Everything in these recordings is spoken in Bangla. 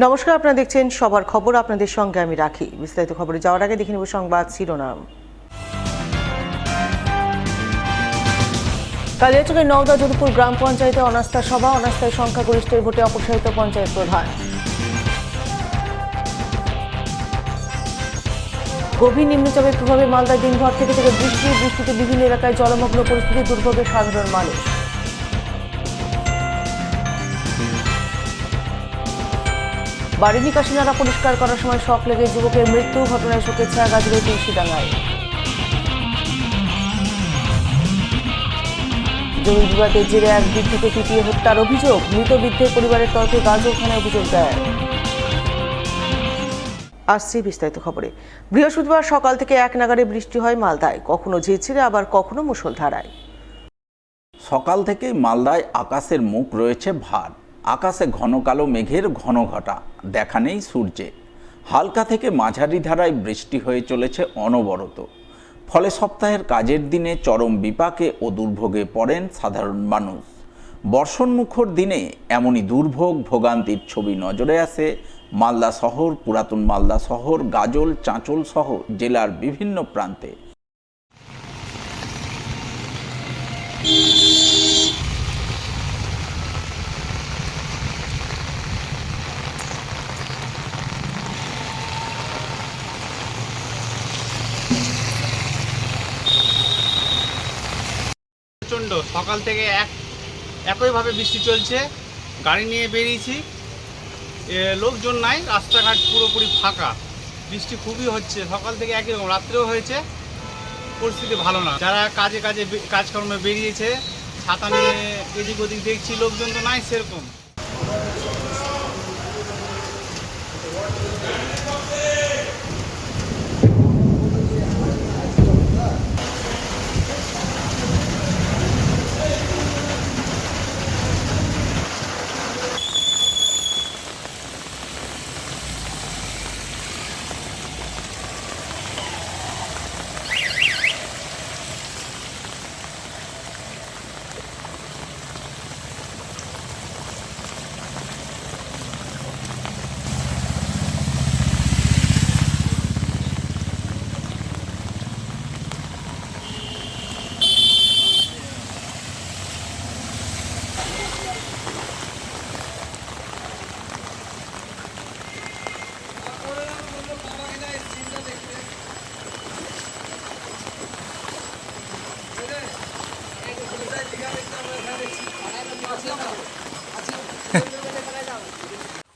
নমস্কার, আপনারা দেখছেন সবার খবর। আপনাদের সঙ্গে আমি রাখি। বিস্তারিত খবরে যাওয়ার আগে দেখে নেব সংবাদ শিরোনাম। কালিয়াচকের নওদা যদুপুর গ্রাম পঞ্চায়েতে অনাস্থা সভা, অনাস্থায় সংখ্যাগরিষ্ঠের ভোটে অপসারিত পঞ্চায়েত প্রধান। গভীর নিম্নচাপের প্রভাবে মালদায় দিনভর থেকে বৃষ্টিতে বিভিন্ন এলাকায় জলমগ্ন পরিস্থিতি, দুর্ভোগে সাধারণ মানুষ। বাড়ি নিকাশি নালা পরিষ্কার করার সময় শক লেগে যুবকের মৃত্যু, ঘটনায় শোকের ছায়া গাজীপুরের তুলসীডাঙ্গায়। জমি বিবাদের জেরে এক বৃদ্ধকে পিটিয়ে হত্যার অভিযোগ, মৃত বৃদ্ধের পরিবারের তরফে গাজল থানায় অভিযোগ দেয়। আসছে বিস্তারিত খবরে। বৃহস্পতিবার সকাল থেকে এক নাগাড়ে বৃষ্টি হয় মালদায়, কখনো ঝিরঝিরে আবার কখনো মুষলধারায়। সকাল থেকে মালদায় আকাশের মুখ রয়েছে ভার। আকাশে ঘন কালো মেঘের ঘন ঘটা, দেখা নেই সূর্যে। হালকা থেকে মাঝারি ধারায় বৃষ্টি হয়ে চলেছে অনবরত। ফলে সপ্তাহের কাজের দিনে চরম বিপাকে ও দুর্ভোগে পড়েন সাধারণ মানুষ। বর্ষণমুখর দিনে এমনই দুর্ভোগ ভোগান্তির ছবি নজরে আসে মালদা শহর, পুরাতন মালদা শহর, গাজল, চাঁচল সহ জেলার বিভিন্ন প্রান্তে। প্রচণ্ড সকাল থেকে একইভাবে বৃষ্টি চলছে। গাড়ি নিয়ে বেরিয়েছি, লোকজন নাই, রাস্তাঘাট পুরোপুরি ফাঁকা। বৃষ্টি খুবই হচ্ছে সকাল থেকে, একই রকম রাত্রেও হয়েছে। পরিস্থিতি ভালো না। যারা কাজকর্মে বেরিয়েছে ছাতা নিয়ে এদিক ওদিক দেখছি, লোকজন তো নাই সেরকম।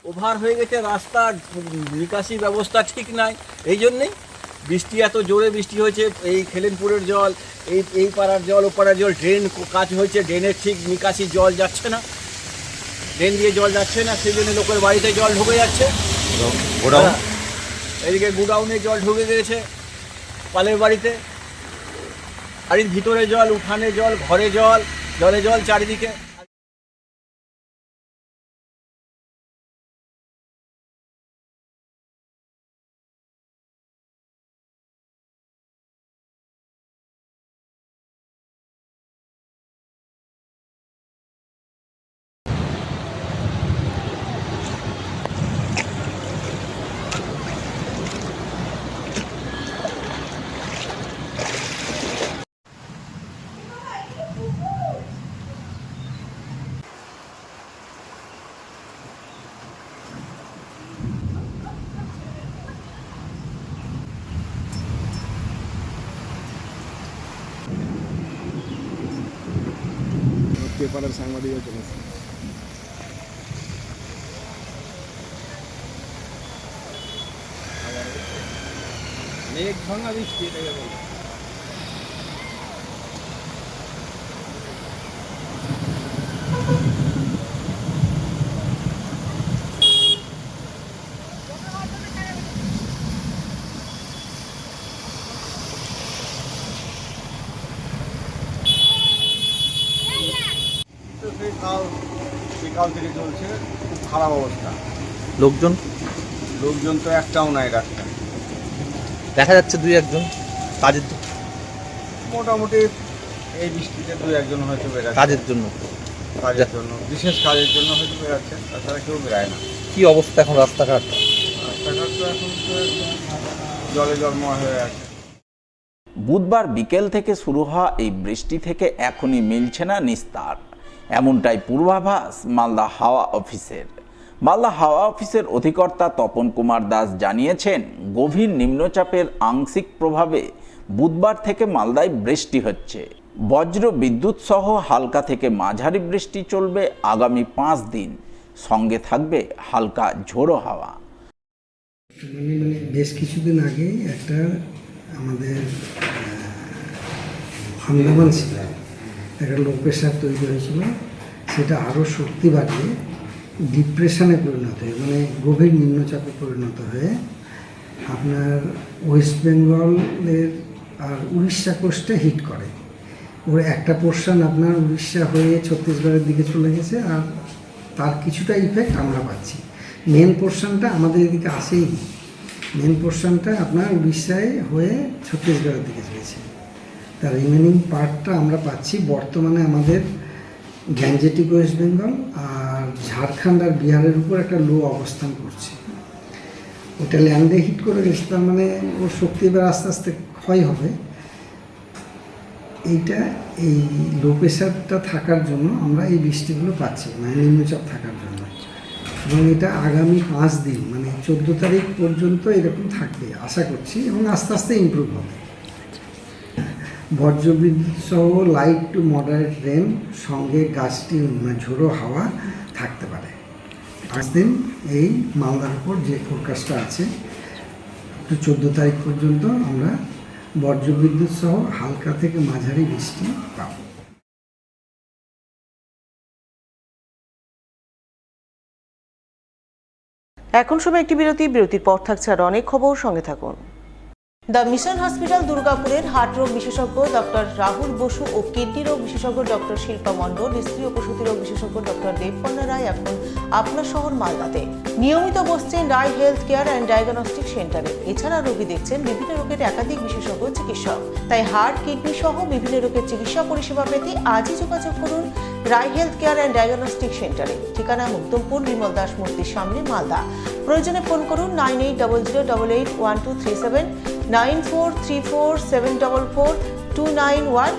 ওভার হয়ে গেছে, রাস্তার নিকাশি ব্যবস্থা ঠিক নাই। এই জন্যেই বৃষ্টি, এত জোরে বৃষ্টি হয়েছে। এই খেলেনপুরের জল, এই পাড়ার জল, ও পাড়ার জল, ড্রেন কাজ হয়েছে, ড্রেনের ঠিক নিকাশি জল যাচ্ছে না, ড্রেন দিয়ে জল যাচ্ছে না, সেই জন্য লোকের বাড়িতে জল ঢুকে যাচ্ছে। এদিকে গোডাউনে জল ঢুকে গেছে, পালের বাড়িতে, বাড়ির ভিতরে জল, উঠানে জল, ঘরে জল, জলে জল চারিদিকে। পেপারের সাংবাদিক চলেছে। মেঘ ভাঙা বৃষ্টি, এটাকে বলে। বিকাল থেকে চলছে, খুব খারাপ অবস্থা। লোকজন তো একটাও নাই রাস্তায়, দেখা যাচ্ছে দুই একজন কাজের, মোটামুটি এই বৃষ্টিতে দুই একজন হয়তো বেড়াচ্ছে কাজের জন্য। কাজের জন্য, বিশেষ কাজের জন্য হয়তো বেরাচ্ছেন, তাছাড়া কেউ বেরায় না। কি অবস্থা এখন রাস্তাঘাট? রাস্তাঘাট তো এখন তো জলে জলময় হয়ে আছে। বুধবার বিকেল থেকে শুরু হওয়া এই বৃষ্টি থেকে এখনই মিলছে না নিস্তার, এমনটাই পূর্বাভাস মালদা হাওয়া অফিসের। মালদা হাওয়া অফিসের অধিকর্তা তপন কুমার দাস জানিয়েছেন, গভীর নিম্নচাপের আংশিক প্রভাবে বুধবার থেকে মালদায় বৃষ্টি হচ্ছে। বজ্র বিদ্যুৎ সহ হালকা থেকে মাঝারি বৃষ্টি চলবে আগামী 5 দিন, সঙ্গে থাকবে হালকা ঝোড়ো হাওয়া। বেশ কিছুদিন আগে একটা আমাদের আন্দামান ছিল একটা লো প্রেশার তৈরি হয়েছিল, সেটা আরও শক্তি বাড়িয়ে ডিপ্রেশনে পরিণত হয়ে গভীর নিম্নচাপে পরিণত হয়ে আপনার ওয়েস্ট বেঙ্গলের আর উড়িষ্যা কোস্টে হিট করে। ওর একটা পোর্শন আপনার উড়িষ্যা হয়ে ছত্তিশগড়ের দিকে চলে গেছে, আর তার কিছুটা ইফেক্ট আমরা পাচ্ছি। মেন পোর্শনটা আমাদের এদিকে আসেই, মেন পোর্শনটা আপনার উড়িষ্যায় হয়ে ছত্তিশগড়ের দিকে চলেছে, তার রিমেনিং পার্টটা আমরা পাচ্ছি। বর্তমানে আমাদের গ্যাঞ্জেটিক ওয়েস্ট বেঙ্গল আর ঝাড়খণ্ড আর বিহারের উপর একটা লো অবস্থান করছে। ওটা ল্যান্ডে হিট করে গেছে, তার ওর শক্তি এবার আস্তে আস্তে ক্ষয় হবে। এই লো প্রেশারটা থাকার জন্য আমরা এই বৃষ্টিগুলো পাচ্ছি, নিম্নচাপ থাকার জন্য। এবং এটা আগামী 5 দিন 14 তারিখ পর্যন্ত এরকম থাকবে আশা করছি, এবং আস্তে আস্তে ইমপ্রুভ হবে। বজ্রবিদ্যুৎ সহ লাইট টু মডারেট রেন, সঙ্গে গাছটি ঝোড়ো হাওয়া থাকতে পারে। 5 দিন এই মালদার উপর যে ফোরকাস্টটা আছে, 14 তারিখ পর্যন্ত আমরা বজ্রবিদ্যুৎ সহ হালকা থেকে মাঝারি বৃষ্টি পাব। এখন সময় একটি বিরতির পর থাকছে আর অনেক খবর, সঙ্গে থাকুন। দ্য মিশন হসপিটাল দুর্গাপুরের হার্ট রোগ বিশেষজ্ঞ ডক্টর রাহুল বসু ও কিডনি রোগ বিশেষজ্ঞ ডক্টর শিল্পা মণ্ডল, স্ত্রী ও প্রসূতি রোগ বিশেষজ্ঞ ডক্টর দেবকন্যা রায় এখন আপনার শহর মালদাতে নিয়মিত বসছেন রায় হেলথ কেয়ার অ্যান্ড ডায়াগনস্টিক সেন্টারে। এছাড়া রোগী দেখছেন বিভিন্ন রোগের একাধিক বিশেষজ্ঞ চিকিৎসক। তাই হার্ট, কিডনি সহ বিভিন্ন রোগের চিকিৎসা পরিষেবা পেতে আজই যোগাযোগ করুন রায় হেলথ কেয়ার অ্যান্ড ডায়াগনস্টিক সেন্টারে। ঠিকানা মুক্তমপুর, বিমল দাস মূর্তির সামনে, মালদা। প্রয়োজনে ফোন করুন 9800881237, 9434744291,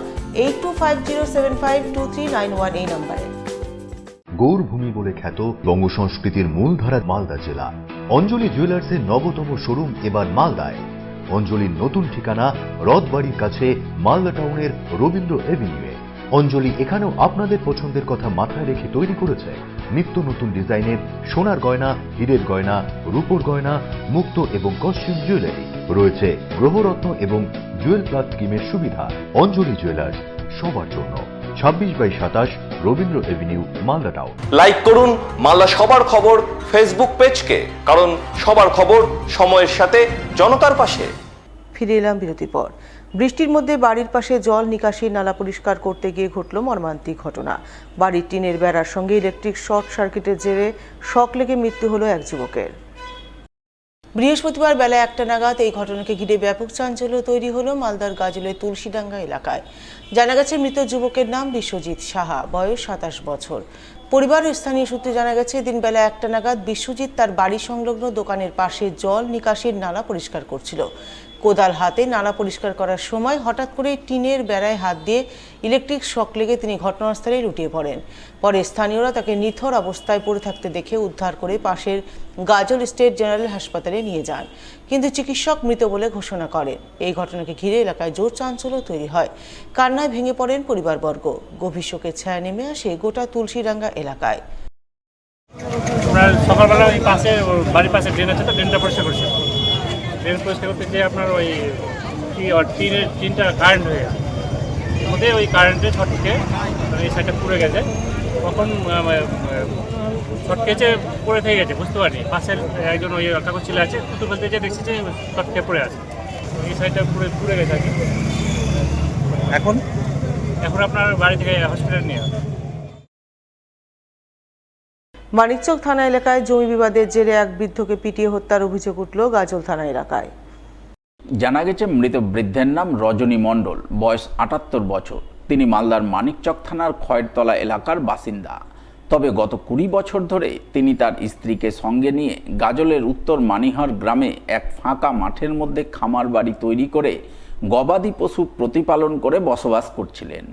8250752391 এই নম্বরে। গৌরভূমি বলে খ্যাত বঙ্গ সংস্কৃতির মূলধারা মালদা জেলা। অঞ্জলি জুয়েলার্সের নবতম শোরুম এবার মালদায়। অঞ্জলির নতুন ঠিকানা রথবাড়ির কাছে, মালদা টাউনের রবীন্দ্র এভিনিউয়ে। অঞ্জলি এখানেও আপনাদের পছন্দের কথা মাথায় রেখে তৈরি করেছে নিত্য নতুন ডিজাইনের সোনার গয়না, হীরের গয়না, রূপোর গয়না, মুক্ত এবং কস্টিউম জুয়েলারি। রয়েছে গ্রহরত্ন এবং জুয়েল প্লাস স্কিমের সুবিধা। অঞ্জলি জুয়েলার্স, সবার জন্য। 26/27 Rabindra Avenue, Malda town. Like করুন মালদা সবার খবর ফেসবুক পেজকে, কারণ সবার খবর সময়ের সাথে জনতার পাশে। ফিরে এলাম বিরতির পর। বৃষ্টির মধ্যে বাড়ির পাশে জল নিকাশির নালা পরিষ্কার করতে গিয়ে ঘটল মর্মান্তিক ঘটনা। বাড়ির টিনের বেড়ার সঙ্গে ইলেকট্রিক শর্ট সার্কিটের জেরে শক লেগে মৃত্যু হলো এক যুবকের। বৃহস্পতিবার বেলা 1টা নাগাদ এই ঘটনাকে ঘিরে ব্যাপক চাঞ্চল্য তৈরি হলো মালদার গাজলের তুলসীডাঙ্গা এলাকায়। জানা গেছে, মৃত যুবকের নাম বিশ্বজিৎ সাহা, বয়স 27 বছর। পরিবার ও স্থানীয় সূত্রে জানা গেছে, দিন বেলা 1টা নাগাদ বিশ্বজিৎ তার বাড়ি সংলগ্ন দোকানের পাশে জল নিকাশির নালা পরিষ্কার করছিল। কোদাল হাতে নালা পরিষ্কার করার সময় হঠাৎ করে টিনের বেড়ায় হাত দিয়ে ইলেকট্রিক শক লেগে তিনি ঘটনাস্থলে লুটিয়ে পড়েন। পরে স্থানীয়রা তাকে নিথর অবস্থায় পড়ে থাকতে দেখে উদ্ধার করে পাশের গাজল স্টেট জেনারেল হাসপাতালে নিয়ে যান, কিন্তু চিকিৎসক মৃত বলে ঘোষণা করেন। এই ঘটনাকে ঘিরে এলাকায় জোর চাঞ্চল্য তৈরি হয়। কান্নায় ভেঙে পড়েন পরিবারবর্গ। গভীর শোকের ছায়া নেমে আসে গোটা তুলসীডাঙ্গা এলাকায়। আপনার সকালবেলা ওই পাশে, বাড়ির পাশে ড্রেন আছে, তো ড্রেনটা পরিষ্কার করছে। ড্রেন পরিষ্কার করতে যে আপনার ওই টিনটা কারেন্ট হয়ে গেছে, মধ্যে ওই কারেন্টে ছটকে এই সাইডটা পুড়ে গেছে। তখন ছটকেছে, পড়ে থেকে গেছে, বুঝতে পারিনি। পাশের একজন ওই কাগজ ছেলে আছে, কুটু ফেলতে যে দেখছি যে ছটকে পড়ে আছে, এই সাইডটা পুড়ে গেছে আর কি। এখন আপনার বাড়ি থেকে হসপিটালে নিয়ে আসে। মানিকচক থানা এলাকায় জমি বিবাদের জেরে এক বৃদ্ধকে পিটিয়ে হত্যার অভিযোগ উঠল গাজল থানা এলাকায়। জানা গেছে, মৃত বৃদ্ধের নাম রজনী মণ্ডল, বয়স 78 বছর। তিনি মালদার মানিকচক থানার খয়েরতলা এলাকার বাসিন্দা। তবে গত 20 বছর ধরে তিনি তার স্ত্রীকে সঙ্গে নিয়ে গাজলের উত্তর মানিহার গ্রামে এক ফাঁকা মাঠের মধ্যে খামার বাড়ি তৈরি করে গবাদি পশু প্রতিপালন করে বসবাস করছিলেন।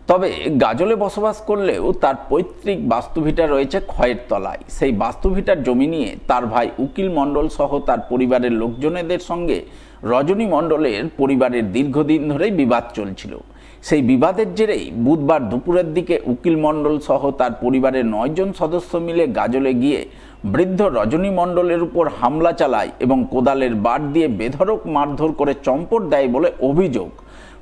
তবে গাজলে বসবাস করলেও তার পৈতৃক বাস্তুভিটা রয়েছে খয়েরতলায়। সেই বাস্তুভিটার জমি নিয়ে তার ভাই উকিল মণ্ডল সহ তার পরিবারের লোকজনেদের সঙ্গে রজনী মণ্ডলের পরিবারের দীর্ঘদিন ধরেই বিবাদ চলছিল। সেই বিবাদের জেরেই বুধবার দুপুরের দিকে উকিল মণ্ডল সহ তার পরিবারের 9 জন সদস্য মিলে গাজলে গিয়ে বৃদ্ধ রজনী মণ্ডলের উপর হামলা চালায় এবং কোদালের বাট দিয়ে বেধড়ক মারধর করে চম্পট দেয় বলে অভিযোগ।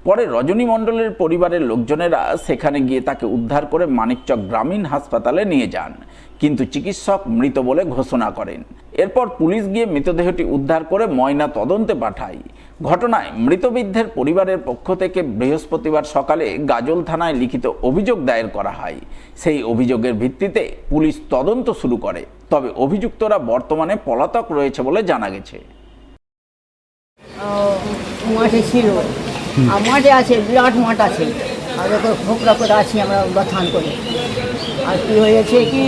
পরে রজনী মণ্ডলের পরিবারের লোকজনেরা সেখানে গিয়ে তাকে উদ্ধার করে মানিকচক গ্রামীণ হাসপাতালে নিয়ে যান, কিন্তু চিকিৎসক মৃত বলে ঘোষণা করেন। এরপর পুলিশ গিয়ে মৃতদেহটি উদ্ধার করে ময়না তদন্তে পাঠায়। ঘটনায় মৃত বৃদ্ধের পরিবারের পক্ষ থেকে বৃহস্পতিবার সকালে গাজল থানায় লিখিত অভিযোগ দায়ের করা হয়। সেই অভিযোগের ভিত্তিতে পুলিশ তদন্ত শুরু করে। তবে অভিযুক্তরা বর্তমানে পলাতক রয়েছে বলে জানা গেছে। মাঠে ছিল, আর মাঠে আছে, বিরাট মাঠ আছে, আর ওকে খোকরা করে আছি আমরা বাথান করে। আর কী হয়েছে কি,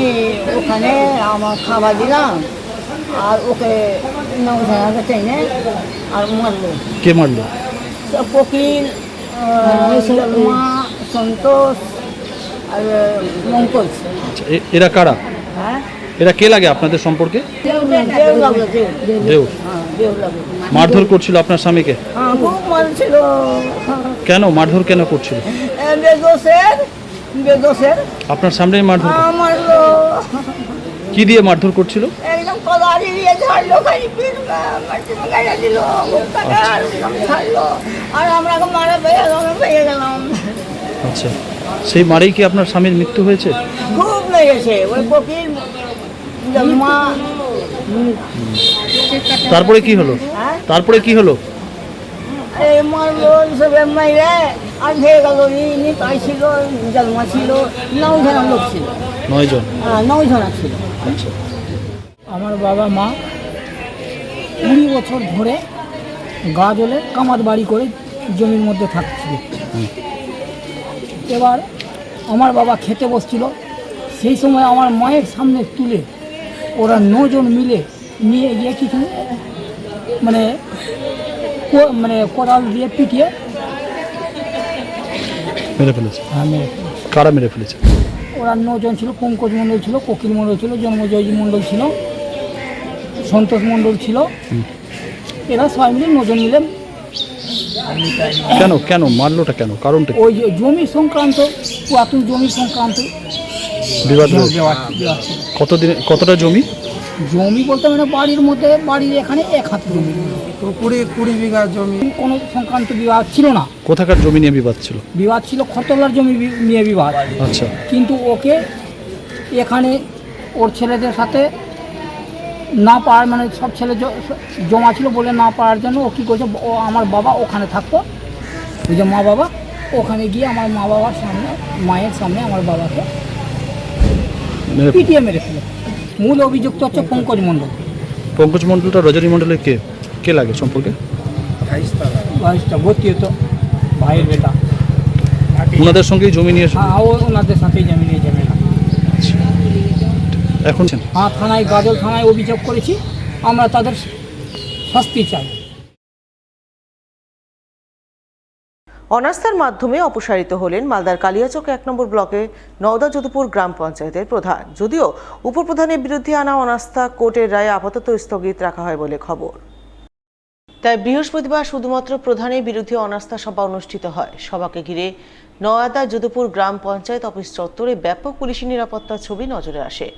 ওখানে আমার খাবার দিলাম আর ওকে নৌসাকে টেনে আর মারলো। কে মারলো? কোকিল, মা, সন্তোষ আর মঙ্কজ। এরা কারা? হ্যাঁ, এরা কে লাগে আপনাদের সম্পর্কে? দেউ লাগলো, দেউ। হ্যাঁ, দেউ লাগলো। মারধর করছিল আপনার স্বামীকে? হ্যাঁ, খুব মারছিল। কেন মারধর কেন করছিল? বেদোষের আপনার সামনেই মারধর? মারলো। কি দিয়ে মারধর করছিল? একদম কলারি দিয়ে ঝাড়লো, খালি পিঠ গাড়া দিল, ছাড়লো, আর আমরা মারা পেয়ে গেলাম। আচ্ছা, সেই মারেই কি আপনার স্বামীর মৃত্যু হয়েছে? খুব লেগেছে ওই কোকিল মা। তারপরে কি হলো? তারপরে কি হলো? এই মারলো সবে মাইরে আর ভেয়ে গেল। ইনি তাই ছিল, জন্মা ছিল, 9 জন লোক ছিল। 9 জন? হ্যাঁ, 9 জন ছিল। আচ্ছা। আমার বাবা মা 20 বছর ধরে গাজলে কামাত বাড়ি করে জমির মধ্যে থাকছিল। এবার আমার বাবা খেতে বসছিল, সেই সময় আমার মায়ের সামনে তুলে ওরা 9 জন মিলে নিয়ে গিয়ে কিছু মানে কোদাল দিয়ে পিটিয়ে মেরে ফেলেছে। হ্যাঁ, মেরে ফেলেছে। কারা মেরে ফেলেছে? ওরা 9 জন ছিল। পঙ্কজ মণ্ডল ছিল, কোকিল মণ্ডল ছিল, জন্মজয়ী মণ্ডল ছিল, সন্তোষ মণ্ডল ছিল। এরা সবাই মিলে 9 জন মিলে। কেন কেন মারলোটা কেন? কারণটা? ওই যে জমি সংক্রান্ত, পুরাতন জমি সংক্রান্ত বিবাদ। কতটা জমি? জমি বলতে মানে বাড়ির মধ্যে, বাড়ির এখানে 1 হাত জমি, 20 বিঘা জমি। কোনো সংক্রান্ত বিবাদ ছিল না। কোথাকার জমি নিয়ে বিবাদ ছিল? বিবাদ ছিল খরতলার জমি নিয়ে বিবাদ। আচ্ছা। কিন্তু ওকে এখানে ওর ছেলেদের সাথে না পারার, মানে সব ছেলে জমা ছিল বলে না পারার জন্য ও কী করছে, ও আমার বাবা ওখানে থাকতো, ওই যে মা বাবা, ওখানে গিয়ে আমার মা বাবার সামনে, মায়ের সামনে আমার বাবাকে পিটিয়ে মেরে ফেলে। মূল অভিযুক্ত হচ্ছে পঙ্কজ মণ্ডল। পঙ্কজ মণ্ডলটা রজনী মণ্ডলের কে লাগে সম্পর্কে? ভাইসটা ভর্তি হতো, ভাইয়ের বেটা। ওনাদের সঙ্গেই জমি নিয়ে? হ্যাঁ, ওনাদের সাথেই জমি নিয়ে যাবে না। এখন? হ্যাঁ, থানায়, গাজল থানায় অভিযোগ করেছি, আমরা তাদের শাস্তি চাই। অনাস্থার মাধ্যমে অপসারিত হলেন মালদার কালিয়াচক 1 নম্বর ব্লকে নওদা যদুপুর গ্রাম পঞ্চায়েতের প্রধান। যদিও উপপ্রধানের বিরুদ্ধে আনা অনাস্থা কোর্টের রায়ে আপাতত স্থগিত রাখা হয় বলে খবর। তাই বৃহস্পতিবার শুধুমাত্র প্রধানের বিরুদ্ধে অনাস্থা সভা অনুষ্ঠিত হয়। সভাকে ঘিরে নওদা যদুপুর গ্রাম পঞ্চায়েত অফিস চত্বরে ব্যাপক পুলিশি নিরাপত্তার ছবি নজরে আসে।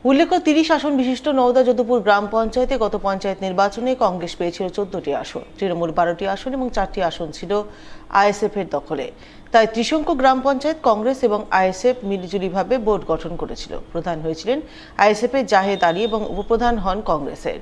উল্লেখ্য 30 আসন বিশিষ্ট নওদা যদুপুর গ্রাম পঞ্চায়েতে গত পঞ্চায়েত নির্বাচনে কংগ্রেস পেয়েছিল 14টি আসন, তৃণমূল 12টি আসন এবং 4টি আসন ছিল আইএসএফ এর দখলে। তাই ত্রিশঙ্ক গ্রাম পঞ্চায়েত কংগ্রেস এবং আইএসএফ মিলিজুলিভাবে বোর্ড গঠন করেছিল। প্রধান হয়েছিলেন আইএসএফ এর জাহেদ আলী এবং উপপ্রধান হন কংগ্রেসের।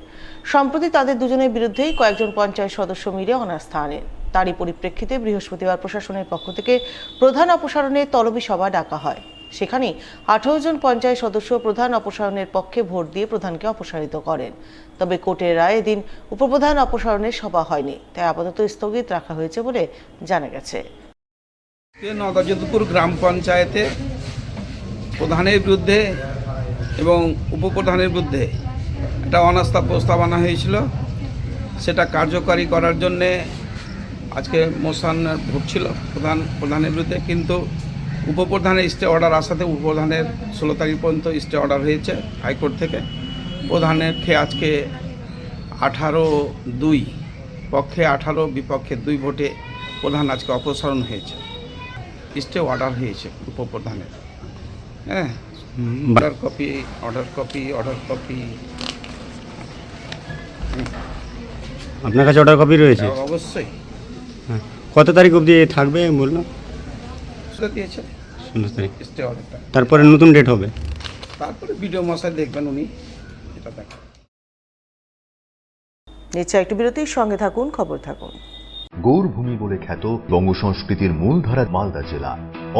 সম্প্রতি তাদের দুজনের বিরুদ্ধেই কয়েকজন পঞ্চায়েত সদস্য মিলে অনাস্থা আনেন। তারই পরিপ্রেক্ষিতে বৃহস্পতিবার প্রশাসনের পক্ষ থেকে প্রধান অপসারণের তলবি সভা ডাকা হয়। সেখানে 18 জন পঞ্চায়েত সদস্য প্রধান অপসারণের পক্ষে ভোট দিয়ে প্রধানকে অপসারিত করেন। তবে কোর্টের রায়ে দিন উপপ্রধান অপসারণের সভা হয়নি, তাই আপাতত স্থগিত রাখা হয়েছে বলে জানা গেছে। নদাযদুপুর গ্রাম পঞ্চায়েতে প্রধানের বিরুদ্ধে এবং উপপ্রধানের বিরুদ্ধে একটা অনাস্থা প্রস্তাব আনা হয়েছিল। সেটা কার্যকারী করার জন্যে আজকে মোশন ভোট ছিল প্রধানের বিরুদ্ধে, কিন্তু উপপ্রধানের স্টে অর্ডার আসাতে উপপ্রধানের 16 তারিখ পর্যন্ত স্টে অর্ডার হয়েছে হাইকোর্ট থেকে। প্রধানের খেয়ে আজকে 18-2 পক্ষে 18 বিপক্ষে 2 ভোটে প্রধান আজকে অপসারণ হয়েছে, স্টে অর্ডার হয়েছে উপপ্রধানের। হ্যাঁ, অর্ডার কপি। আপনার কাছে অর্ডার কপি রয়েছে? অবশ্যই। কত তারিখ অবধি থাকবে বললাম? সেটা দিয়েছে 16 তারিখ। স্টে অর্ডারটা তারপরে নতুন ডেট হবে? তারপরে ভিডিও মশাই দেখবেন, উনি এটা দেখেন। নিচ্ছে একটু বিরতির সঙ্গে থাকুন, খবর থাকুন। গৌরভূমি বলে খ্যাত বঙ্গ সংস্কৃতির মূলধারা মালদা জেলা।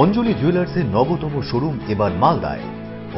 অঞ্জলি জুয়েলার্সের নবতম শোরুম এবার মালদায়।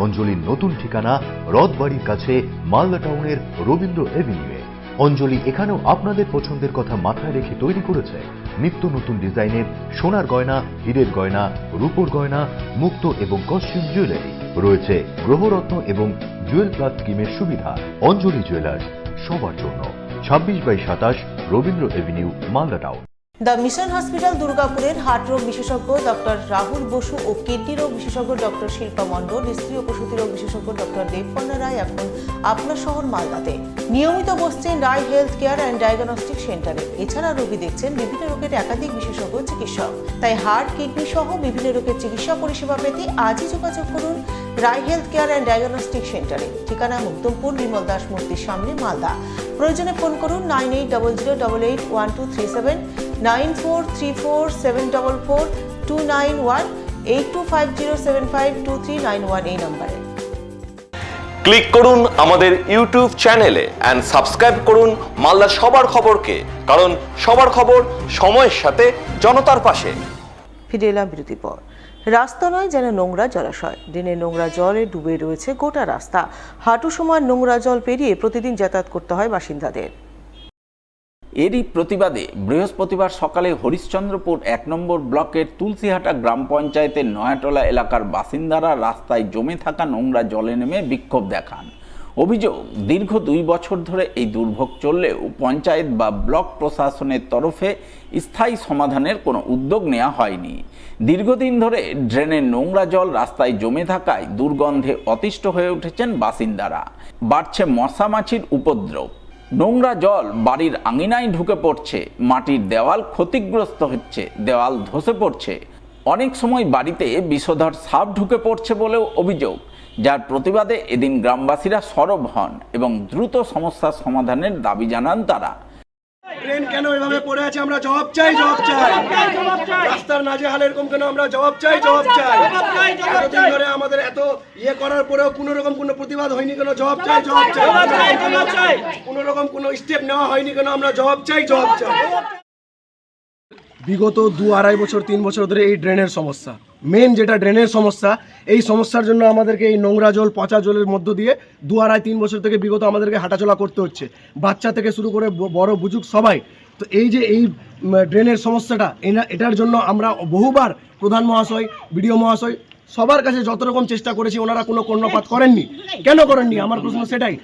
অঞ্জলির নতুন ঠিকানা রথবাড়ির কাছে মালদা টাউনের রবীন্দ্র এভিনিউয়ে। অঞ্জলি এখানেও আপনাদের পছন্দের কথা মাথায় রেখে তৈরি করেছে নিত্য নতুন ডিজাইনের সোনার গয়না, হীরের গয়না, রূপোর গয়না, মুক্ত এবং কস্টিউম জুয়েলারি। রয়েছে গ্রহরত্ন এবং জুয়েল প্লাস স্কিমের সুবিধা। অঞ্জলি জুয়েলার্স, সবার জন্য। 26/27 Rabindra Avenue, Malda town. The mission hospital দুর্গাপুরের হার্ট রোগ বিশেষজ্ঞ ডক্টর রাহুল বসু ও কিডনি রোগ বিশেষজ্ঞ ডক্টর শিল্পা মণ্ডল, স্ত্রী ও প্রসূতি রোগ বিশেষজ্ঞ ডক্টর দেবকন্যা রায় এখন আপনার শহর মালদাতে নিয়মিত বসছেন রায় হেলথ কেয়ার অ্যান্ড ডায়াগনস্টিক সেন্টারে। এছাড়া রোগী দেখছেন বিভিন্ন রোগের একাধিক বিশেষজ্ঞ চিকিৎসক। তাই হার্ট, কিডনি সহ বিভিন্ন রোগের চিকিৎসা পরিষেবা পেতে আজই যোগাযোগ করুন রায় হেলথ কেয়ার অ্যান্ড ডায়াগনস্টিক সেন্টারে। ঠিকানা মুক্তমপুর, বিমল দাস মূর্তির সামনে, মালদা। প্রয়োজনে ফোন করুন 9800881237, 9434744291, 8250752391 এই নম্বরে। ক্লিক করুন আমাদের ইউটিউব চ্যানেলে এন্ড সাবস্ক্রাইব করুন মালদা সবার খবরকে, কারণ সবার খবর সময়ের সাথে জনতার পাশে। ফিরে এলাম বিরতির পর। রাস্তা নয় যেন নোংরা জলাশয়, ড্রেনের নোংরা জলে ডুবে রয়েছে গোটা রাস্তা। হাঁটু সমান নোংরা জল পেরিয়ে প্রতিদিন যাতায়াত করতে হয় বাসিন্দাদের। এরই প্রতিবাদে বৃহস্পতিবার সকালে হরিশ্চন্দ্রপুর 1 নম্বর ব্লকের তুলসীহাটা গ্রাম পঞ্চায়েতের নয়াটলা এলাকার বাসিন্দারা রাস্তায় জমে থাকা নোংরা জলে নেমে বিক্ষোভ দেখান। অভিযোগ, দীর্ঘ 2 বছর ধরে এই দুর্ভোগ চললেও পঞ্চায়েত বা ব্লক প্রশাসনের তরফে স্থায়ী সমাধানের কোনো উদ্যোগ নেওয়া হয়নি। দীর্ঘদিন ধরে ড্রেনের নোংরা জল রাস্তায় জমে থাকায় দুর্গন্ধে অতিষ্ঠ হয়ে উঠেছেন বাসিন্দারা। বাড়ছে মশা মাছির উপদ্রব। নোংরা জল বাড়ির আঙিনায় ঢুকে পড়ছে, মাটির দেওয়াল ক্ষতিগ্রস্ত হচ্ছে, দেওয়াল ধসে পড়ছে। অনেক সময় বাড়িতে বিষধর সাপ ঢুকে পড়ছে বলেও অভিযোগ, যার প্রতিবাদে এদিন গ্রামবাসীরা সরব হন এবং দ্রুত সমস্যার সমাধানের দাবি জানান তারা। ট্রেন কেন এভাবে পড়ে আছে, আমরা জবাব চাই। রাস্তার নাজেহাল এরকম কেন, আমরা জবাব চাই। এতদিন ধরে আমাদের এত করার পরেও কোনো রকম কোনো প্রতিবাদ হয়নি কেন, জবাব চাই। কোনো রকম কোনো স্টেপ নেওয়া হয়নি কেন, আমরা জবাব চাই। বিগত 2-2.5 বছর 3 বছর ধরে এই ড্রেনের সমস্যা, মেন যেটা ড্রেনের সমস্যা, এই সমস্যার জন্য আমাদেরকে এই নোংরা জল, পচা জলের মধ্য দিয়ে 2-2.5-3 বছর থেকে বিগত আমাদেরকে হাঁটাচলা করতে হচ্ছে, বাচ্চা থেকে শুরু করে বড় বুজুর্গ সবাই। তো এই যে এই ড্রেনের সমস্যাটা, এটার জন্য আমরা বহুবার প্রধান মহাশয়, বিডিও মহাশয় সবার কাছে যত রকম চেষ্টা করেছি, ওনারা কোনো কর্ণপাত করেননি। কেন করেননি আমার প্রশ্ন সেটাই।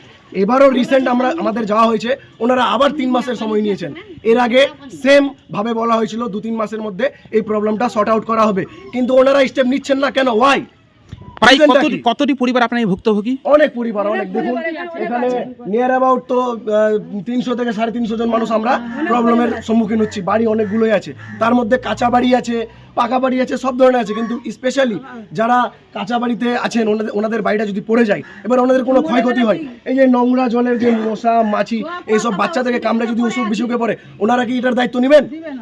এবারও রিসেন্ট আমাদের যাওয়া হয়েছে, ওনারা আবার 3 মাসের সময় নিয়েছেন। এর আগে সেম ভাবে বলা হয়েছিল 2-3 মাসের মধ্যে এই প্রবলেমটা সর্ট আউট করা হবে, কিন্তু ওনারা স্টেপ নিচ্ছেন না কেন, ওয়াই? প্রায় কতটি পরিবার আপনার এই ভুক্তভোগী? অনেক পরিবার, অনেক। দেখুন এখানে নিয়ার অ্যাবাউট তো 300 থেকে 350 জন মানুষ আমরা প্রবলেমের সম্মুখীন হচ্ছি। বাড়ি অনেকগুলোই আছে, তার মধ্যে কাঁচা বাড়ি আছে, পাকা বাড়ি আছে, সব ধরনের আছে। কিন্তু স্পেশালি যারা কাঁচা বাড়িতে আছেন, ওনাদের বাড়িটা যদি পড়ে যায়, এবার ওনাদের কোনো ক্ষয়ক্ষতি হয়, এই যে নোংরা জলের যে মশা মাছি এইসব বাচ্চা থেকে কামড়ে যদি অসুখ বিসুখে পড়ে, ওনারা কি এটার দায়িত্ব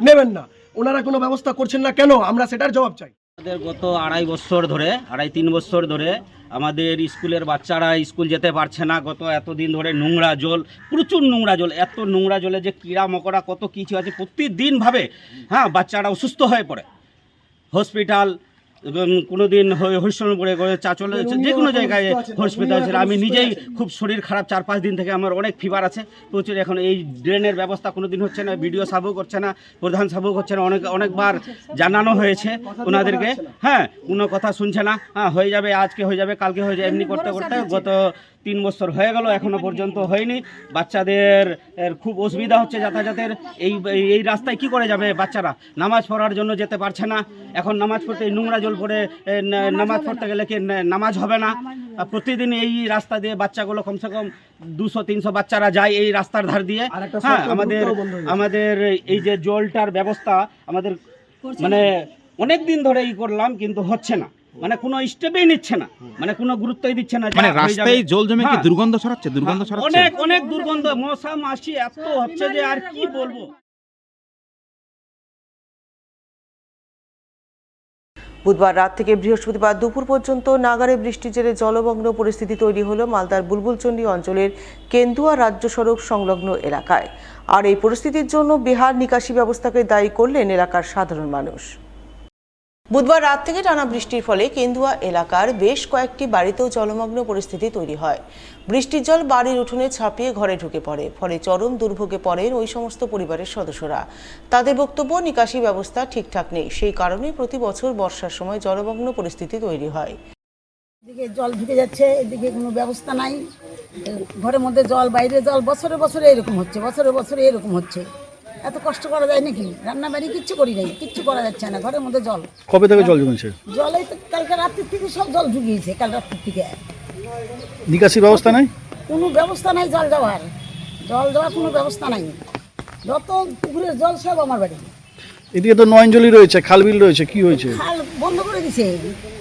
নেবেন না? ওনারা কোনো ব্যবস্থা করছেন না কেন, আমরা সেটার জবাব চাই। আমাদের গত 2.5-3 বছর ধরে আমাদের স্কুলের বাচ্চারা স্কুল যেতে পারছে না। গত এতদিন ধরে নোংরা জল, প্রচুর নোংরা জল, এত নোংরা জলে যে কীড়া মকড়া কত কিছু আছে প্রতিদিন ভাবে, বাচ্চারা অসুস্থ হয়ে পড়ে। হসপিটাল কোনোদিন হরিশ্চন্দ্রপুরে চা চলে যাচ্ছে, যে কোনো জায়গায় হসপিটাল ছিল। আমি নিজেই খুব শরীর খারাপ, 4-5 দিন থেকে আমার অনেক ফিভার আছে প্রচুর। এখন এই ড্রেনের ব্যবস্থা কোনোদিন হচ্ছে না, বিডিও সাহেবও করছে না, প্রধান সাহেবও করছে না। অনেকবার জানানো হয়েছে ওনাদেরকে, হ্যাঁ, কোনো কথা শুনছে না। হ্যাঁ, হয়ে যাবে, আজকে হয়ে যাবে, কালকে হয়ে যাবে, এমনি করতে করতে গত 3 বছর হয়ে গেল, এখনো পর্যন্ত হয়নি। বাচ্চাদের খুব অসুবিধা হচ্ছে যাতায়াতের। এই রাস্তায় কি করে যাবে বাচ্চারা? নামাজ পড়ার জন্য যেতে পারছে না। এখন নামাজ পড়তে নোংরা জল পড়ে নামাজ পড়তে গেলে কি নামাজ হবে না? প্রতিদিন এই রাস্তা দিয়ে বাচ্চাগুলো কমসে কম 200-300 বাচ্চারা যায় এই রাস্তার ধার দিয়ে। হ্যাঁ, আমাদের এই যে জলটার ব্যবস্থা আমাদের মানে অনেক দিন ধরে করলাম, কিন্তু হচ্ছে না, মানে কোনো স্টেপই নিচ্ছে না, মানে কোনো গুরুত্বই দিচ্ছে না। মানে রাস্তায় জল জমে কি দুর্গন্ধ ছড়াচ্ছে? অনেক দুর্গন্ধ, মশা মাছি এত হচ্ছে যে আর কি বলবো। বুধবার রাত থেকে বৃহস্পতিবার দুপুর পর্যন্ত নাগারে বৃষ্টির জেরে জলমগ্ন পরিস্থিতি তৈরি হলো মালদার বুলবুলচন্ডী অঞ্চলের কেন্দুয়া রাজ্য সড়ক সংলগ্ন এলাকায়। আর এই পরিস্থিতির জন্য বেহাল নিকাশি ব্যবস্থাকে দায়ী করলেন এলাকার সাধারণ মানুষ। বুধবার রাত থেকে টানা বৃষ্টির ফলে কেন্দুয়া এলাকার বেশ কয়েকটি বাড়িতেও জলমগ্ন পরিস্থিতি তৈরি হয়। বৃষ্টির জল বাড়ির উঠোনে ছাপিয়ে ঘরে ঢুকে পড়ে, ফলে চরম দুর্ভোগে পড়েন ওই সমস্ত পরিবারের সদস্যরা। তাদের বক্তব্য, নিকাশি ব্যবস্থা ঠিকঠাক নেই, সেই কারণে প্রতি বছর বর্ষার সময় জলমগ্ন পরিস্থিতি তৈরি হয়। এদিকে জল ঢুকে যাচ্ছে, এদিকে কোনো ব্যবস্থা নাই, ঘরের মধ্যে জল, বাইরে জল, বছরে বছরে এরকম হচ্ছে, বছরে বছরে এরকম হচ্ছে। এত কষ্ট করা যায় নাকি? রান্না বাড়ি কিচ্ছু করি নাই, কিচ্ছু করা যাচ্ছে না, ঘরের মধ্যে জল। কবে থেকে জল জমেছে? জলেই তো কালকে রাত্রির থেকে সব জল ঢুকিয়েছে, কাল রাত্রির থেকে। নিকাশি ব্যবস্থা নাই, কোনো ব্যবস্থা নাই জল যাওয়ার কোনো ব্যবস্থা নাই। যত পুকুরের জল সব আমার বাড়ি। এদিকে তো নয়নজলি রয়েছে, খালবিল রয়েছে, কি হয়েছে? খাল বন্ধ করে দিছে,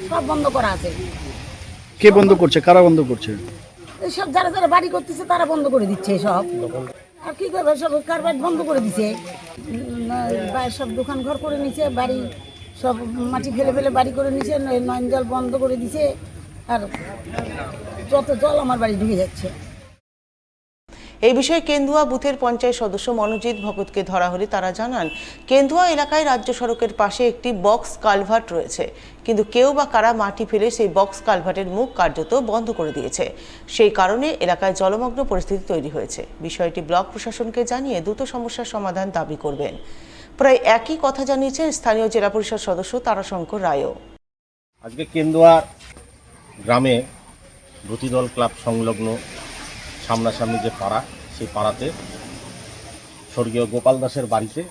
সব বন্ধ করা আছে। কে বন্ধ করছে? কারা বন্ধ করছে? এইসব যারা যারা বাড়ি করতেছে তারা বন্ধ করে দিচ্ছে সব। আর কি করবে, সব কারবার বন্ধ করে দিছে, সব দোকান ঘর করে নিছে, বাড়ি সব মাটি ফেলে ফেলে বাড়ি করে নিছে, নয়ন জল বন্ধ করে দিছে। আর যত জল আমার বাড়ি ঢুকে যাচ্ছে। এই বিষয়ে কেন্দুয়া বুথের পঞ্চায়েত সদস্য মনোজিৎ ভগতকে ধরা হলে তারা জানান, কেন্দুয়া এলাকায় রাজ্য সড়কের পাশে একটি বক্স কালভার্ট রয়েছে, কিন্তু কেউ বা কারা মাটি ফেলে সেই বক্স কালভার্টের মুখ কার্যত বন্ধ করে দিয়েছে। সেই কারণে এলাকায় জলমগ্ন পরিস্থিতি তৈরি হয়েছে। বিষয়টি ব্লক প্রশাসনকে জানিয়ে দ্রুত সমস্যার সমাধান দাবি করবেন। প্রায় একই কথা জানিয়েছেন স্থানীয় জেলা পরিষদ সদস্য তারাশঙ্কর রায়ও। আজকে কেন্দুয়া গ্রামে প্রতিদল ক্লাব সংলগ্ন সামনাসামনি যে পাড়া, সেই পাড়াতে স্বর্গীয় গোপাল দাসের বাড়িতে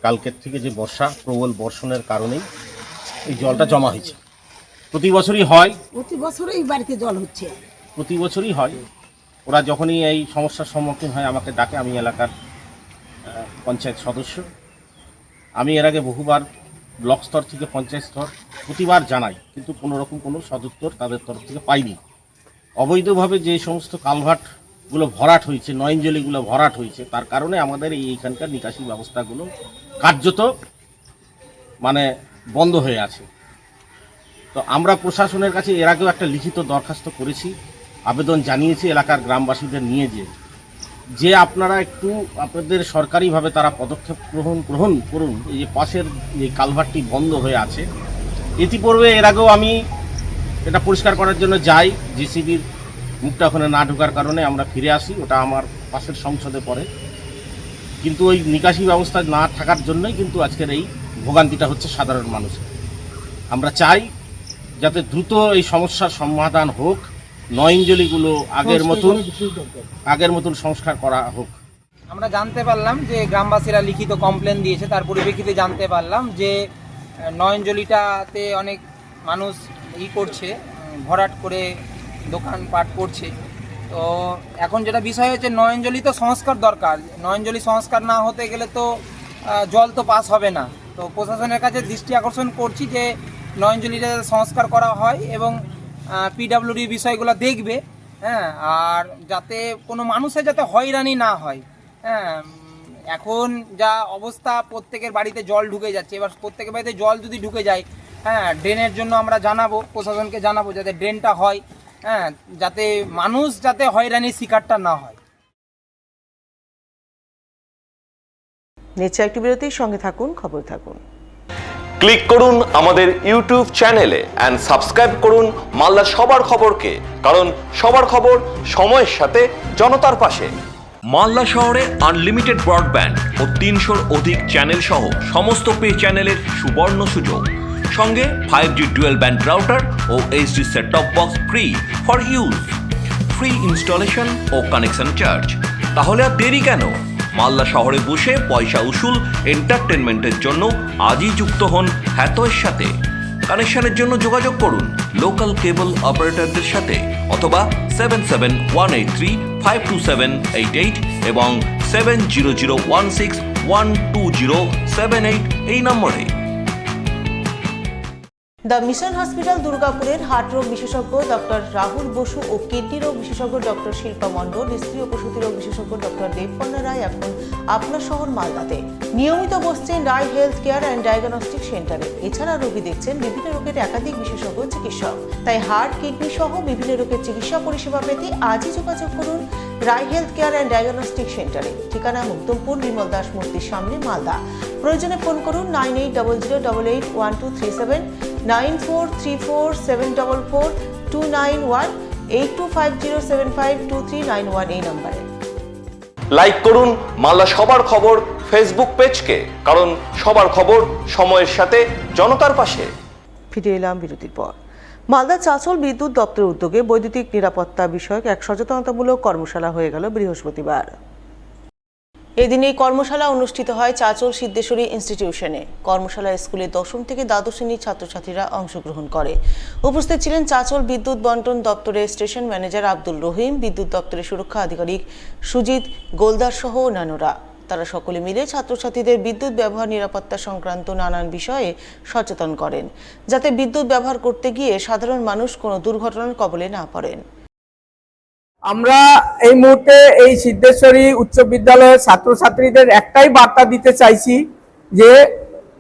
কালকের থেকে যে বর্ষা, প্রবল বর্ষণের কারণেই এই জলটা জমা হয়েছে। প্রতি বছরই হয়, প্রতি বছরই বাড়িতে জল হচ্ছে, প্রতি বছরই হয়। ওরা যখনই এই সমস্যার সম্মুখীন হয় আমাকে ডাকে। আমি এলাকার পঞ্চায়েত সদস্য, আমি এর আগে বহুবার ব্লক স্তর থেকে পঞ্চায়েত স্তর প্রতিবার জানাই, কিন্তু কোনো রকম কোনো সদুত্তর তাদের তরফ থেকে পাইনি। অবৈধভাবে যে সমস্ত কালভার্টগুলো ভরাট হয়েছে, নয়নজলিগুলো ভরাট হয়েছে, তার কারণে আমাদের এইখানকার নিকাশি ব্যবস্থাগুলো কার্যত মানে বন্ধ হয়ে আছে। তো আমরা প্রশাসনের কাছে এর আগেও একটা লিখিত দরখাস্ত করেছি, আবেদন জানিয়েছি এলাকার গ্রামবাসীদের নিয়ে, যে আপনারা একটু আপনাদের সরকারিভাবে তারা পদক্ষেপ গ্রহণ করুন। এই যে পাশের যে কালভার্টটি বন্ধ হয়ে আছে, ইতিপূর্বে এর আগেও আমি এটা পরিষ্কার করার জন্য যাই, জেসিবির মুখটা ওখানে না ঢোকার কারণে আমরা ফিরে আসি, ওটা আমার পাশের সংসদে পড়ে। কিন্তু ওই নিকাশি ব্যবস্থা না থাকার জন্যই কিন্তু আজকের এই ভোগান্তিটা হচ্ছে সাধারণ মানুষের। আমরা চাই যাতে দ্রুত এই সমস্যার সমাধান হোক, নয়নজলিগুলো আগের মতন সংস্কার করা হোক। আমরা জানতে পারলাম যে গ্রামবাসীরা লিখিত কমপ্লেন দিয়েছে, তার পরিপ্রেক্ষিতে জানতে পারলাম যে নয়নজলিটাতে অনেক মানুষ করছে, ভরাট করে দোকানপাট করছে। তো এখন যেটা বিষয় হচ্ছে, নয়নজলি তো সংস্কার দরকার, নয়নজলি সংস্কার না হতে গেলে তো জল তো পাস হবে না। তো প্রশাসনের কাছে দৃষ্টি আকর্ষণ করছি যে নয়নজলিটা সংস্কার করা হয় এবং পিডাব্লিউডি বিষয়গুলো দেখবে, হ্যাঁ, আর যাতে কোনো মানুষের যাতে হয়রানি না হয়। হ্যাঁ, এখন যা অবস্থা, প্রত্যেকের বাড়িতে জল ঢুকে যাচ্ছে। এবার প্রত্যেকের বাড়িতে জল যদি ঢুকে যায়, হ্যাঁ, ড্রেনের জন্য আমরা জানাবো, প্রশাসনকে জানাবো যাতে ড্রেনটা হয়, হ্যাঁ, যাতে মানুষ যাতে হয়রানির শিকারটা না হয়। নিচ্ছে একটি বিরতির সঙ্গে থাকুন, খবর থাকুন। ক্লিক করুন আমাদের ইউটিউব চ্যানেলে এন্ড সাবস্ক্রাইব করুন মালদার সবার খবরকে, কারণ সবার খবর সময়ের সাথে জনতার পাশে। মালদা শহরে আনলিমিটেড ব্রডব্যান্ড ও 300-র অধিক চ্যানেল সহ সমস্ত পে চ্যানেলের সুবর্ণ সুযোগ, সঙ্গে 5G ডুয়াল ব্যান্ড রাউটার ও HD set top box free for use, free installation ও কানেকশন চার্জ। তাহলে আর দেরি কেন? মালদা শহরে বসে পয়সা উসুল এন্টারটেনমেন্টের জন্য আজই যুক্ত হন হ্যাথওয়ের সাথে। কানেকশনের জন্য যোগাযোগ করুন লোকাল কেবল অপারেটরদের সাথে অথবা 7718352788 এবং 7001612078 এই নম্বরে। দ্য মিশন হসপিটাল দুর্গাপুরের হার্ট রোগ বিশেষজ্ঞ ডক্টর রাহুল বসু ও কিডনি রোগ বিশেষজ্ঞ ডক্টর শিল্পা মণ্ডল, স্ত্রী ও প্রসূতি রোগ বিশেষজ্ঞ ডক্টর দেবকন্যা রায় এখন আপনার শহর মালদাতে নিয়মিত বসছেন রায় হেলথ কেয়ার অ্যান্ড ডায়াগনস্টিক সেন্টারে। এছাড়া রোগী দেখছেন বিভিন্ন রোগের একাধিক বিশেষজ্ঞ চিকিৎসক। তাই হার্ট, কিডনি সহ বিভিন্ন রোগের চিকিৎসা পরিষেবা পেতে আজই যোগাযোগ করুন রায় হেলথ কেয়ার অ্যান্ড ডায়াগনস্টিক সেন্টারে। ঠিকানা মুক্তমপুর, বিমল দাস মূর্তির সামনে, মালদা। প্রয়োজনে ফোন করুন 9800881237, 9434744291, 8250752391 এই নম্বরে। লাইক করুন মালদা সবার খবর ফেসবুক পেজকে, কারণ সবার খবর সময়ের সাথে জনতার পাশে। ফিরে এলাম বিরতির পর। মালদা চাঁচল বিদ্যুৎ দপ্তরের উদ্যোগে বৈদ্যুতিক নিরাপত্তা বিষয়ক এক সচেতনতামূলক কর্মশালা হয়ে গেল বৃহস্পতিবার। এদিন এই কর্মশালা অনুষ্ঠিত হয় চাঁচল সিদ্ধেশ্বরী ইনস্টিটিউশনে। কর্মশালায় স্কুলের ১০ম থেকে দ্বাদশ শ্রেণীর ছাত্রছাত্রীরা অংশগ্রহণ করে। উপস্থিত ছিলেন চাঁচল বিদ্যুৎ বন্টন দপ্তরের স্টেশন ম্যানেজার আব্দুল রহিম, বিদ্যুৎ দপ্তরের সুরক্ষা আধিকারিক সুজিত গোলদার সহ অন্যান্যরা। তারা সকলে মিলে ছাত্রছাত্রীদের বিদ্যুৎ ব্যবহার নিরাপত্তা সংক্রান্ত নানান বিষয়ে সচেতন করেন, যাতে বিদ্যুৎ ব্যবহার করতে গিয়ে সাধারণ মানুষ কোনো দুর্ঘটনার কবলে না পড়েন। আমরা এই মুহূর্তে এই সিদ্ধেশ্বরী উচ্চ বিদ্যালয়ের ছাত্রছাত্রীদের একটাই বার্তা দিতে চাইছি যে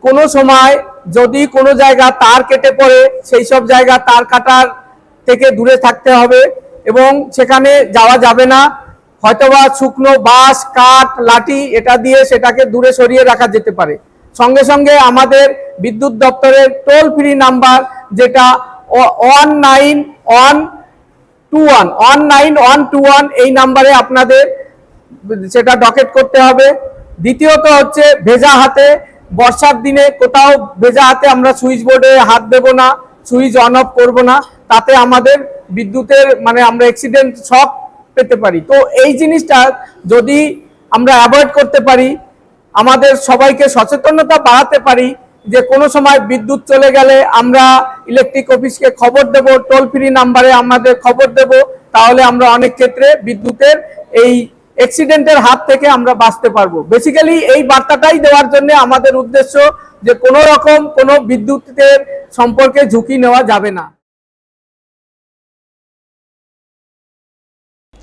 কোনো সময় যদি কোনো জায়গা তার কেটে পড়ে, সেই সব জায়গা তার কাটার থেকে দূরে থাকতে হবে এবং সেখানে যাওয়া যাবে না। হয়তোবা শুকনো বাঁশ, কাঠ, লাঠি এটা দিয়ে সেটাকে দূরে সরিয়ে রাখা যেতে পারে। সঙ্গে সঙ্গে আমাদের বিদ্যুৎ দপ্তরের টোল ফ্রি নাম্বার যেটা 19121 এই নাম্বারে আপনাদের সেটা ডকেট করতে হবে। দ্বিতীয়ত হচ্ছে ভেজা হাতে, বর্ষার দিনে কোথাও ভেজা হাতে আমরা সুইচ বোর্ডে হাত দেব না, সুইচ অন অফ করব না, তাতে আমাদের বিদ্যুতের আমরা অ্যাক্সিডেন্ট শক পেতে পারি। তো এই জিনিসটা যদি আমরা অ্যাভয়েড করতে পারি, আমাদের সবাইকে সচেতনতা বাড়াতে পারি যে কোনো সময় বিদ্যুৎ চলে গেলে আমরা ইলেকট্রিক অফিসকে খবর দেব, টোল ফ্রি নাম্বারে আমাদের খবর দেব, তাহলে আমরা অনেক ক্ষেত্রে বিদ্যুতের এই অ্যাক্সিডেন্টের হাত থেকে আমরা বাঁচতে পারবো। বেসিক্যালি এই বার্তাটাই দেওয়ার জন্য আমাদের উদ্দেশ্য যে কোনো রকম কোনো বিদ্যুতের সম্পর্কে ঝুঁকি নেওয়া যাবে না।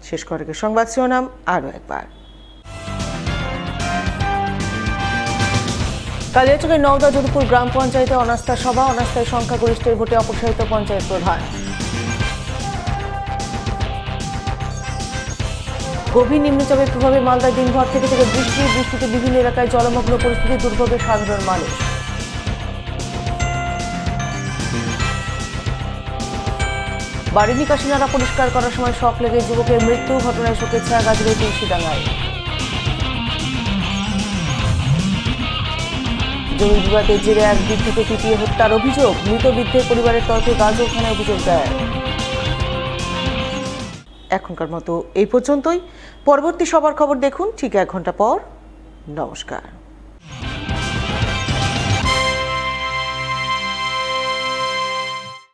শেষ করে সংবাদ শিরোনাম আরও একবার। কালিয়াচকের নওদা যদুপুর গ্রাম পঞ্চায়েতে অনাস্থা সভা, অনাস্থায় সংখ্যাগরিষ্ঠের ভোটে অপসারিত পঞ্চায়েত প্রধান। গভীর নিম্নচাপের প্রভাবে মালদায় দিনভর থেকে বৃষ্টিতে বিভিন্ন এলাকায় জলমগ্ন পরিস্থিতি, দুর্ভোগে সাধারণ মানুষ। বাড়ি নিকাশি নালা পরিষ্কার করার সময় শক লেগে যুবকের মৃত্যু, ঘটনায় শোকের ছায়া গাজলে তুলসীডাঙ্গায়। জমি বিবাদের জেরে এক বৃদ্ধকে পিটিয়ে হত্যার অভিযোগ, মৃত বৃদ্ধের পরিবারের তরফে গাজল থানায় অভিযোগ দায়ের। এখনকার মতো এই পর্যন্তই। পরবর্তী সবার খবর দেখুন ঠিক 1 ঘন্টা পর। নমস্কার।